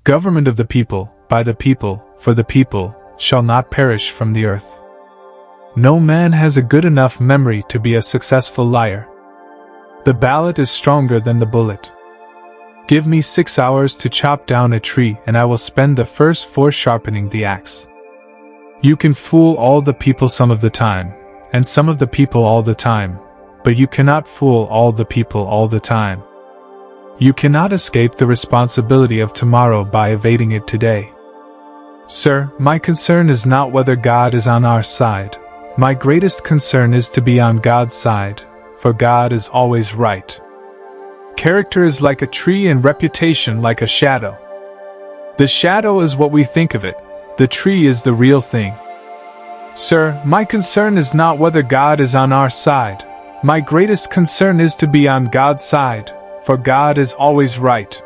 Government of the people, by the people, for the people, shall not perish from the earth. No man has a good enough memory to be a successful liar. The ballot is stronger than the bullet. Give me 6 hours to chop down a tree, and I will spend the first 4 sharpening the axe. You can fool all the people some of the time, and some of the people all the time, but you cannot fool all the people all the time. You cannot escape the responsibility of tomorrow by evading it today. Sir, my concern is not whether God is on our side. My greatest concern is to be on God's side, for God is always right. Character is like a tree and reputation like a shadow. The shadow is what we think of it. The tree is the real thing. Sir, my concern is not whether God is on our side. My greatest concern is to be on God's side, for God is always right.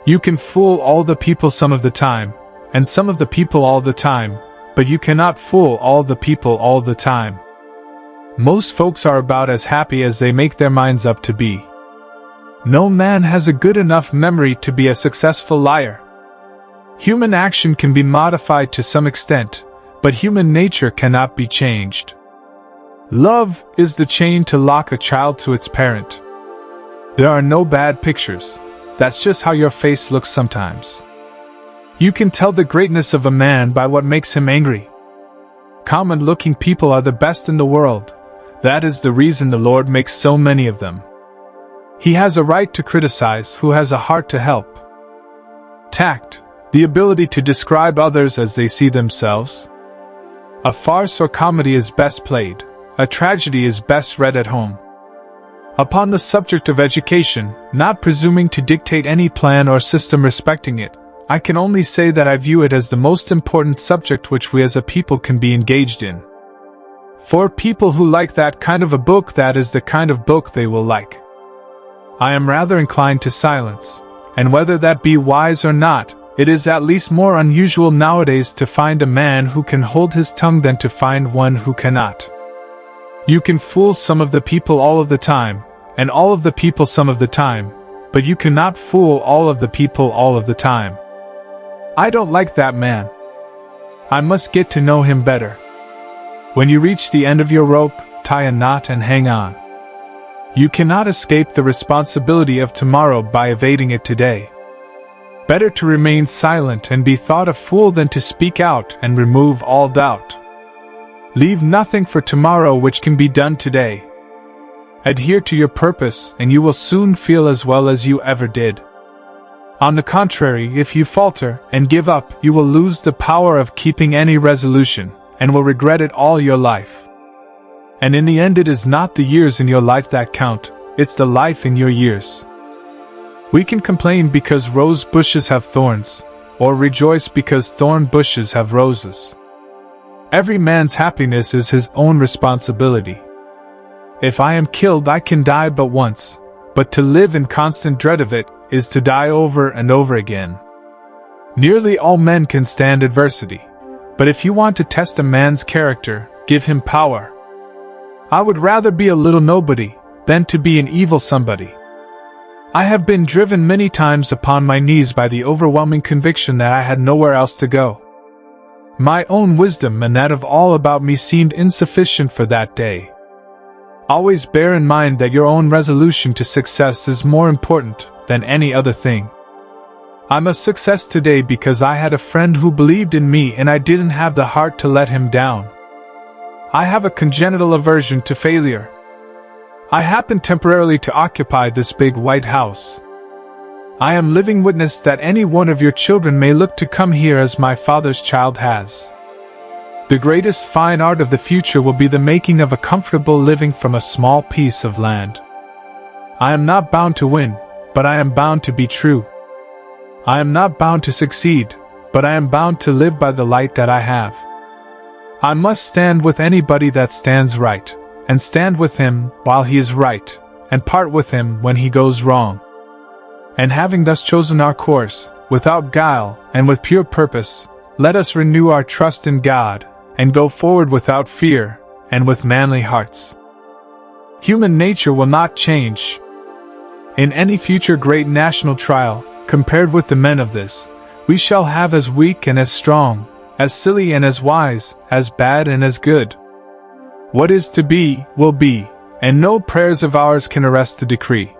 You can fool all the people some of the time, and some of the people all the time, but you cannot fool all the people all the time. Most folks are about as happy as they make their minds up to be. No man has a good enough memory to be a successful liar. Human action can be modified to some extent, but human nature cannot be changed. Love is the chain to lock a child to its parent. There are no bad pictures. That's just how your face looks sometimes. You can tell the greatness of a man by what makes him angry. Common-looking people are the best in the world. That is the reason the Lord makes so many of them. He has a right to criticize who has a heart to help. Tact, the ability to describe others as they see themselves. A farce or comedy is best played. A tragedy is best read at home. Upon the subject of education, not presuming to dictate any plan or system respecting it, I can only say that I view it as the most important subject which we as a people can be engaged in. For people who like that kind of a book, that is the kind of book they will like. I am rather inclined to silence, and whether that be wise or not, it is at least more unusual nowadays to find a man who can hold his tongue than to find one who cannot. You can fool some of the people all of the time, and all of the people some of the time, but you cannot fool all of the people all of the time. I don't like that man. I must get to know him better. When you reach the end of your rope, tie a knot and hang on. You cannot escape the responsibility of tomorrow by evading it today. Better to remain silent and be thought a fool than to speak out and remove all doubt. Leave nothing for tomorrow which can be done today. Adhere to your purpose and you will soon feel as well as you ever did. On the contrary, if you falter and give up, you will lose the power of keeping any resolution, and will regret it all your life. And in the end, it is not the years in your life that count, it's the life in your years. We can complain because rose bushes have thorns, or rejoice because thorn bushes have roses. Every man's happiness is his own responsibility. If I am killed, I can die but once, but to live in constant dread of it is to die over and over again. Nearly all men can stand adversity, but if you want to test a man's character, give him power. I would rather be a little nobody than to be an evil somebody. I have been driven many times upon my knees by the overwhelming conviction that I had nowhere else to go. My own wisdom and that of all about me seemed insufficient for that day. Always bear in mind that your own resolution to success is more important than any other thing. I'm a success today because I had a friend who believed in me and I didn't have the heart to let him down. I have a congenital aversion to failure. I happen temporarily to occupy this big white house. I am living witness that any one of your children may look to come here as my father's child has. The greatest fine art of the future will be the making of a comfortable living from a small piece of land. I am not bound to win, but I am bound to be true. I am not bound to succeed, but I am bound to live by the light that I have. I must stand with anybody that stands right, and stand with him while he is right, and part with him when he goes wrong. And having thus chosen our course, without guile and with pure purpose, let us renew our trust in God, and go forward without fear, and with manly hearts. Human nature will not change. In any future great national trial, compared with the men of this, We shall have as weak and as strong, as silly and as wise, as bad and as good. What is to be, will be, and no prayers of ours can arrest the decree.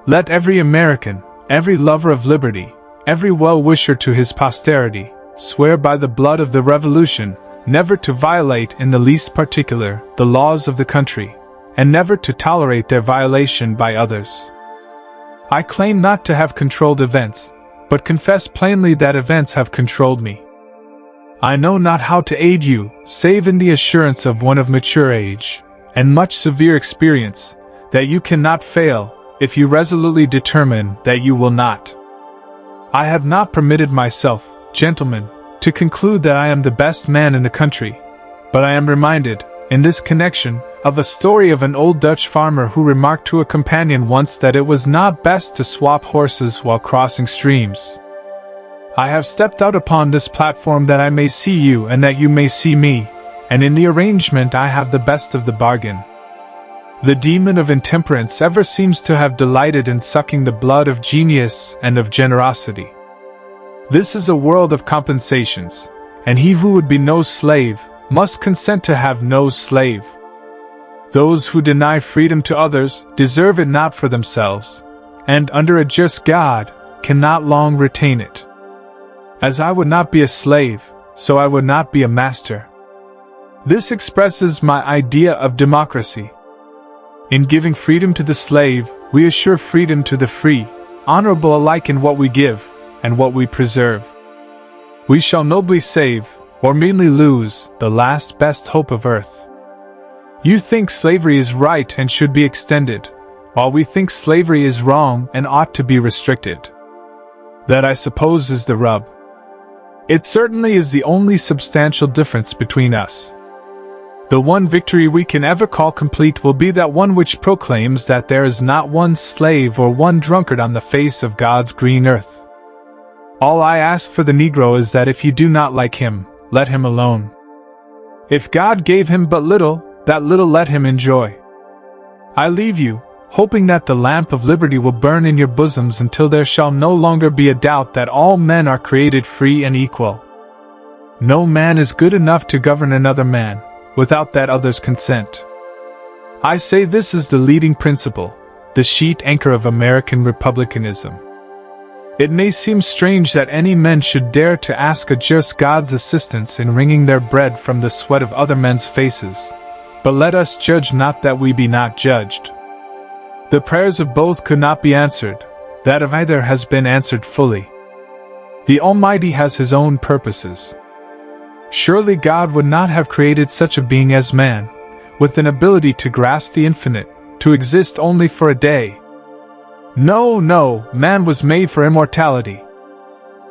Let every American, every lover of liberty, every well-wisher to his posterity, swear by the blood of the Revolution, never to violate in the least particular the laws of the country, and never to tolerate their violation by others. I claim not to have controlled events, but confess plainly that events have controlled me. I know not how to aid you, save in the assurance of one of mature age, and much severe experience, that you cannot fail, if you resolutely determine that you will not. I have not permitted myself, gentlemen, to conclude that I am the best man in the country, but I am reminded, in this connection, of a story of an old Dutch farmer who remarked to a companion once that it was not best to swap horses while crossing streams. I have stepped out upon this platform that I may see you and that you may see me, and in the arrangement I have the best of the bargain. The demon of intemperance ever seems to have delighted in sucking the blood of genius and of generosity. This is a world of compensations, and he who would be no slave must consent to have no slave. Those who deny freedom to others deserve it not for themselves, and under a just God cannot long retain it. As I would not be a slave, so I would not be a master. This expresses my idea of democracy. In giving freedom to the slave, we assure freedom to the free, honorable alike in what we give and what we preserve. We shall nobly save, or meanly lose, the last best hope of earth. You think slavery is right and should be extended, while we think slavery is wrong and ought to be restricted. That, I suppose, is the rub. It certainly is the only substantial difference between us. The one victory we can ever call complete will be that one which proclaims that there is not one slave or one drunkard on the face of God's green earth. All I ask for the Negro is that if you do not like him, let him alone. If God gave him but little, that little let him enjoy. I leave you, hoping that the lamp of liberty will burn in your bosoms until there shall no longer be a doubt that all men are created free and equal. No man is good enough to govern another man, without that other's consent. I say this is the leading principle, the sheet anchor of American republicanism. It may seem strange that any men should dare to ask a just God's assistance in wringing their bread from the sweat of other men's faces, but let us judge not that we be not judged. The prayers of both could not be answered, that of either has been answered fully. The Almighty has His own purposes. Surely God would not have created such a being as man, with an ability to grasp the infinite, to exist only for a day. No, no, man was made for immortality.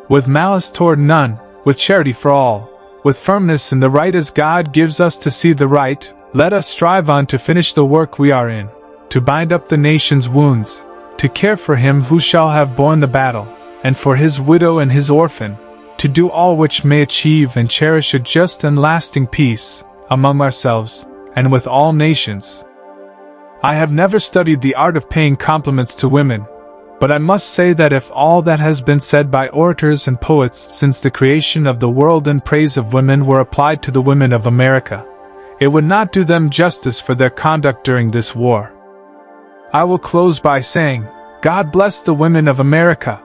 With malice toward none, with charity for all, with firmness in the right as God gives us to see the right, let us strive on to finish the work we are in, to bind up the nation's wounds, to care for him who shall have borne the battle, and for his widow and his orphan, to do all which may achieve and cherish a just and lasting peace, among ourselves, and with all nations. I have never studied the art of paying compliments to women, but I must say that if all that has been said by orators and poets since the creation of the world in praise of women were applied to the women of America, it would not do them justice for their conduct during this war. I will close by saying, God bless the women of America.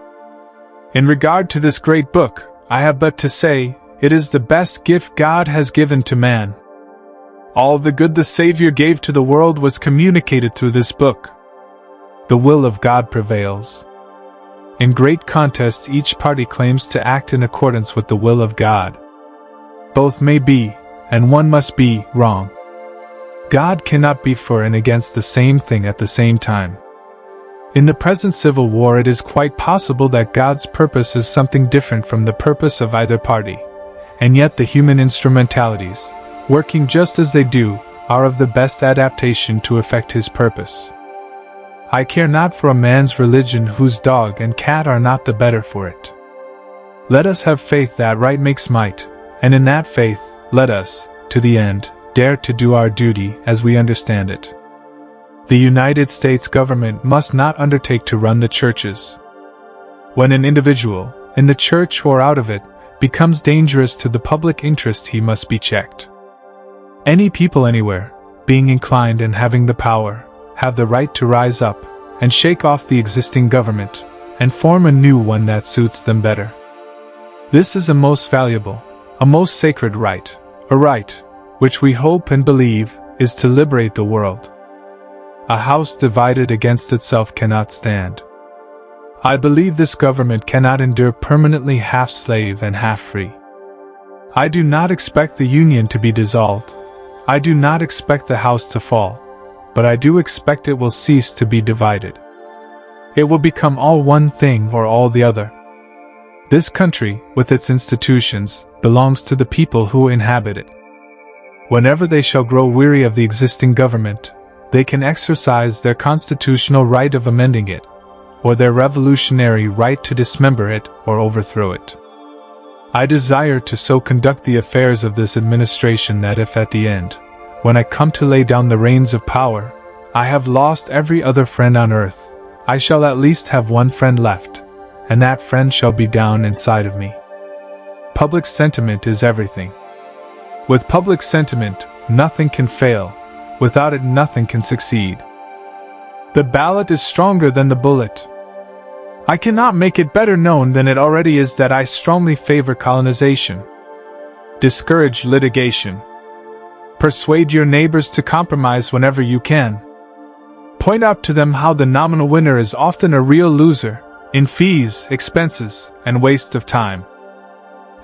In regard to this great book, I have but to say, it is the best gift God has given to man. All the good the Savior gave to the world was communicated through this book. The will of God prevails. In great contests each party claims to act in accordance with the will of God. Both may be, and one must be, wrong. God cannot be for and against the same thing at the same time. In the present civil war it is quite possible that God's purpose is something different from the purpose of either party, and yet the human instrumentalities, working just as they do, are of the best adaptation to effect His purpose. I care not for a man's religion whose dog and cat are not the better for it. Let us have faith that right makes might, and in that faith, let us, to the end, dare to do our duty as we understand it. The United States government must not undertake to run the churches. When an individual, in the church or out of it, becomes dangerous to the public interest, he must be checked. Any people anywhere, being inclined and having the power, have the right to rise up and shake off the existing government and form a new one that suits them better. This is a most valuable, a most sacred right, a right which we hope and believe is to liberate the world. A house divided against itself cannot stand. I believe this government cannot endure permanently half slave and half free. I do not expect the Union to be dissolved. I do not expect the house to fall, but I do expect it will cease to be divided. It will become all one thing or all the other. This country, with its institutions, belongs to the people who inhabit it. Whenever they shall grow weary of the existing government, they can exercise their constitutional right of amending it, or their revolutionary right to dismember it or overthrow it. I desire to so conduct the affairs of this administration that if at the end, when I come to lay down the reins of power, I have lost every other friend on earth, I shall at least have one friend left, and that friend shall be down inside of me. Public sentiment is everything. With public sentiment, nothing can fail. Without it, nothing can succeed. The ballot is stronger than the bullet. I cannot make it better known than it already is that I strongly favor colonization. Discourage litigation. Persuade your neighbors to compromise whenever you can. Point out to them how the nominal winner is often a real loser, in fees, expenses, and waste of time.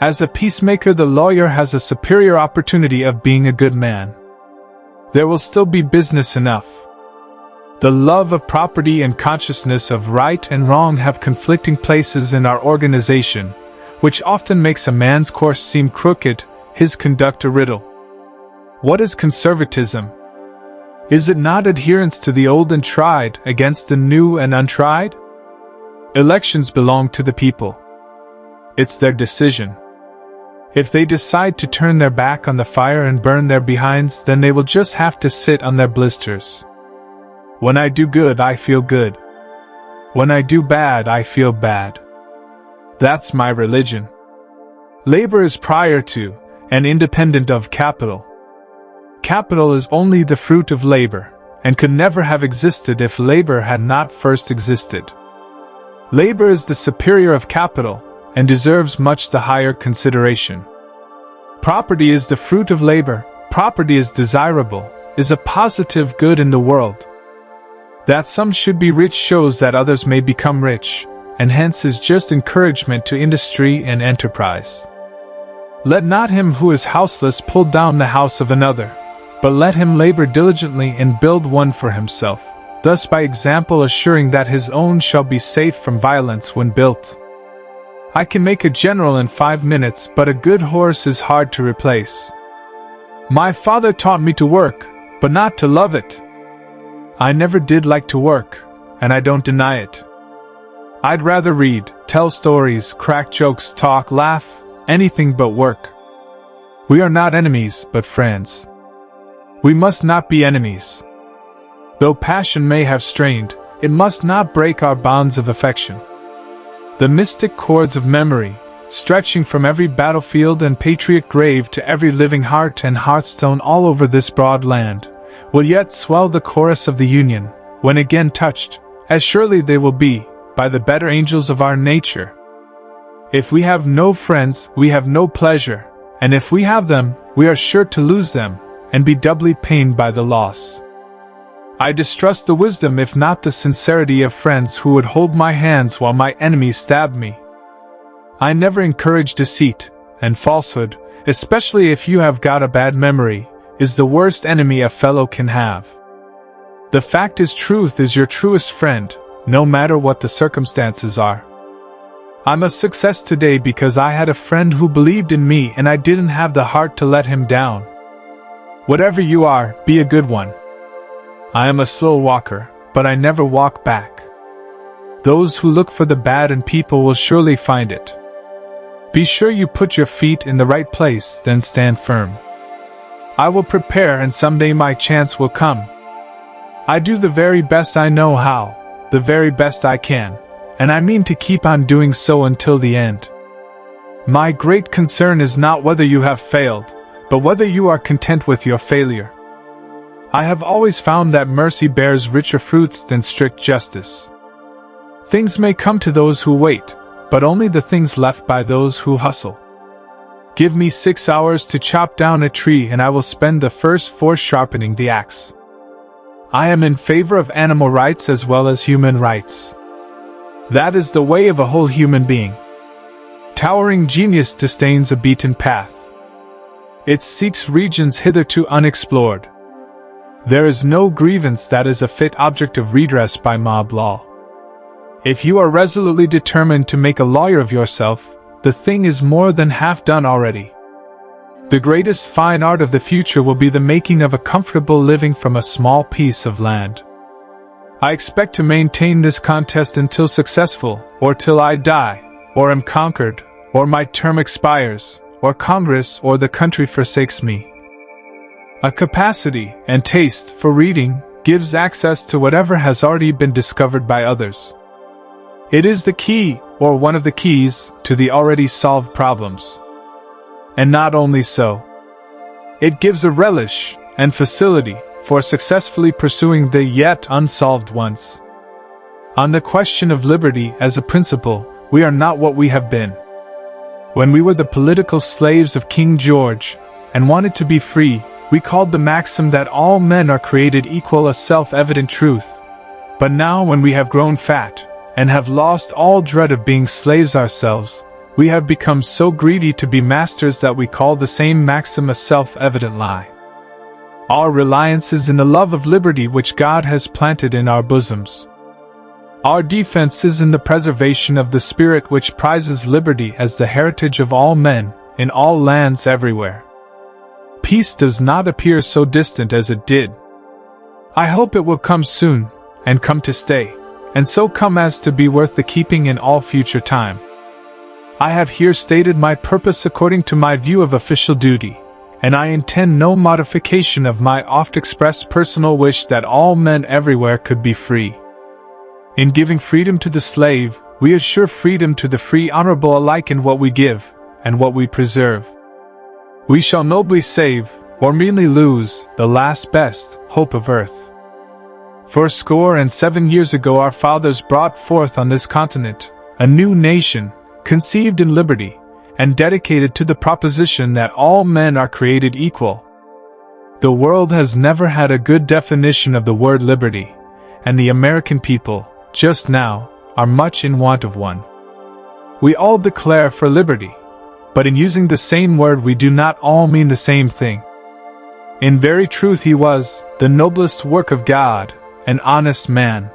As a peacemaker, the lawyer has a superior opportunity of being a good man. There will still be business enough. The love of property and consciousness of right and wrong have conflicting places in our organization, which often makes a man's course seem crooked, his conduct a riddle. What is conservatism? Is it not adherence to the old and tried against the new and untried? Elections belong to the people. It's their decision. If they decide to turn their back on the fire and burn their behinds, then they will just have to sit on their blisters. When I do good, I feel good. When I do bad, I feel bad. That's my religion. Labor is prior to and independent of capital. Capital is only the fruit of labor, and could never have existed if labor had not first existed. Labor is the superior of capital, and deserves much the higher consideration. Property is the fruit of labor. Property is desirable, is a positive good in the world. That some should be rich shows that others may become rich, and hence is just encouragement to industry and enterprise. Let not him who is houseless pull down the house of another, but let him labor diligently and build one for himself, thus by example assuring that his own shall be safe from violence when built. I can make a general in 5 minutes, but a good horse is hard to replace. My father taught me to work, but not to love it. I never did like to work, and I don't deny it. I'd rather read, tell stories, crack jokes, talk, laugh, anything but work. We are not enemies, but friends. We must not be enemies. Though passion may have strained, it must not break our bonds of affection. The mystic cords of memory, stretching from every battlefield and patriot grave to every living heart and hearthstone all over this broad land, will yet swell the chorus of the Union, when again touched, as surely they will be, by the better angels of our nature. If we have no friends, we have no pleasure, and if we have them, we are sure to lose them, and be doubly pained by the loss. I distrust the wisdom if not the sincerity of friends who would hold my hands while my enemies stabbed me. I never encourage deceit, and falsehood, especially if you have got a bad memory, is the worst enemy a fellow can have. The fact is, truth is your truest friend, no matter what the circumstances are. I'm a success today because I had a friend who believed in me and I didn't have the heart to let him down. Whatever you are, be a good one. I am a slow walker, but I never walk back. Those who look for the bad in people will surely find it. Be sure you put your feet in the right place, then stand firm. I will prepare and someday my chance will come. I do the very best I know how, the very best I can, and I mean to keep on doing so until the end. My great concern is not whether you have failed, but whether you are content with your failure. I have always found that mercy bears richer fruits than strict justice. Things may come to those who wait, but only the things left by those who hustle. Give me 6 hours to chop down a tree and I will spend the first 4 sharpening the axe. I am in favor of animal rights as well as human rights. That is the way of a whole human being. Towering genius disdains a beaten path. It seeks regions hitherto unexplored. There is no grievance that is a fit object of redress by mob law. If you are resolutely determined to make a lawyer of yourself, the thing is more than half done already. The greatest fine art of the future will be the making of a comfortable living from a small piece of land. I expect to maintain this contest until successful, or till I die, or am conquered, or my term expires, or Congress or the country forsakes me. A capacity and taste for reading gives access to whatever has already been discovered by others. It is the key, or one of the keys, to the already solved problems. And not only so. It gives a relish and facility for successfully pursuing the yet unsolved ones. On the question of liberty as a principle, we are not what we have been. When we were the political slaves of King George, and wanted to be free, we called the maxim that all men are created equal a self-evident truth. But now when we have grown fat, and have lost all dread of being slaves ourselves, we have become so greedy to be masters that we call the same maxim a self-evident lie. Our reliance is in the love of liberty which God has planted in our bosoms. Our defense is in the preservation of the spirit which prizes liberty as the heritage of all men, in all lands everywhere. Peace does not appear so distant as it did. I hope it will come soon, and come to stay, and so come as to be worth the keeping in all future time. I have here stated my purpose according to my view of official duty, and I intend no modification of my oft-expressed personal wish that all men everywhere could be free. In giving freedom to the slave, we assure freedom to the free honorable alike in what we give, and what we preserve. We shall nobly save, or meanly lose, the last best hope of earth. 47 years ago our fathers brought forth on this continent a new nation, conceived in liberty, and dedicated to the proposition that all men are created equal. The world has never had a good definition of the word liberty, and the American people, just now, are much in want of one. We all declare for liberty, but in using the same word we do not all mean the same thing. In very truth he was the noblest work of God, an honest man.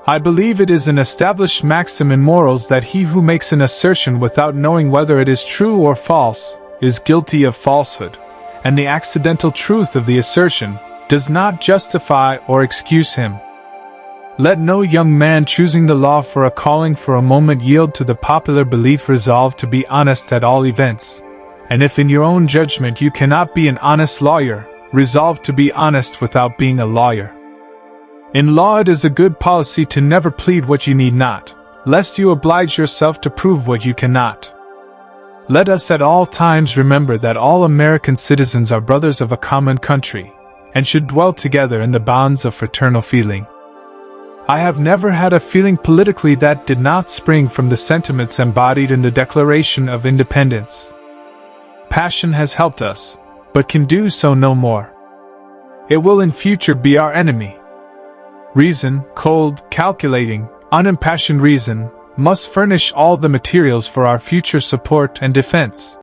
I believe it is an established maxim in morals that he who makes an assertion without knowing whether it is true or false is guilty of falsehood, and the accidental truth of the assertion does not justify or excuse him. Let no young man choosing the law for a calling for a moment yield to the popular belief resolve to be honest at all events, and if in your own judgment you cannot be an honest lawyer, resolve to be honest without being a lawyer. In law it is a good policy to never plead what you need not, lest you oblige yourself to prove what you cannot. Let us at all times remember that all American citizens are brothers of a common country, and should dwell together in the bonds of fraternal feeling. I have never had a feeling politically that did not spring from the sentiments embodied in the Declaration of Independence. Passion has helped us, but can do so no more. It will in future be our enemy. Reason, cold, calculating, unimpassioned reason, must furnish all the materials for our future support and defense.